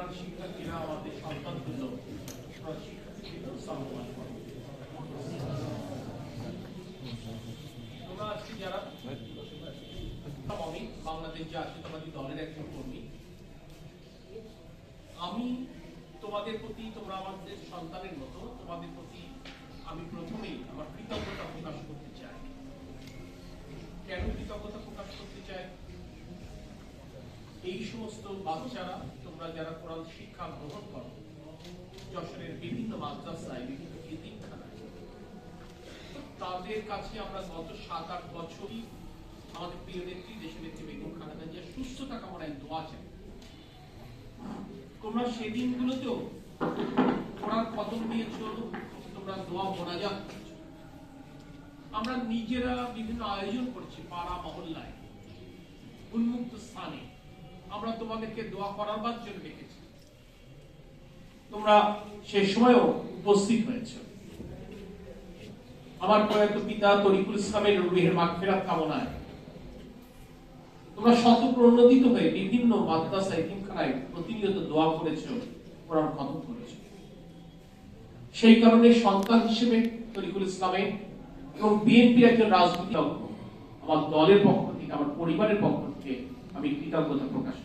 কোরআন শিক্ষার্থীরা আমাদের সন্তানগুলো কোরআন শিক্ষার্থীদের সম্মান করে। তোমরা আজকে যারা আমি বাংলাদেশ জাতীয়তাবাদী দলের একজন কর্মী, আমি তোমাদের প্রতি, তোমরা আমাদের সন্তানের মতো, তোমাদের প্রতি আমি প্রথমেই আমার কৃতজ্ঞতা প্রকাশ করতে চাই। কেন কৃতজ্ঞতা প্রকাশ করতে চাই? এই সমস্ত বাচ্চারা, তোমরা যারা কোরআন শিক্ষা গ্রহণ করো যশোরের বিভিন্ন মাদ্রাসায়, বিভিন্ন এতিমখানায়, তাদের কাছে আমরা গত 7-8 বছরই আমাদের প্রিয় নেত্রী, দেশের নেত্রী বেগম খালেদা জিয়ার সুস্থতা কামনায় দোয়া চাই। তোমরা সেদিনগুলোতেও কোরআন খতম দিয়েছো, তোমরা দোয়া মোনাজাত করছো। আমরা নিজেরা বিভিন্ন আয়োজন করছি পাড়া মহল্লায়, উন্মুক্ত স্থানে আমরা তোমাদেরকে দোয়া করার জন্য ডেকেছি। তোমরা সেই সময়ও উপস্থিত হয়েছে। আমার প্রয়াত পিতা তরিকুল ইসলামের রুহের মাগফিরাত কামনায় তোমরা শতপ্রণোদিত হয়ে বিভিন্ন মাদ্রাসা, এতিমখানায় প্রতিনিয়ত দোয়া করেছো, কোরআন খতম করেছো। সেই কারণে সন্তান হিসেবে তরিকুল ইসলামের এবং বিএনপির একজন রাজনীতিক, আমার দলের পক্ষ থেকে, আমার পরিবারের পক্ষ থেকে আমি কৃতজ্ঞতা প্রকাশ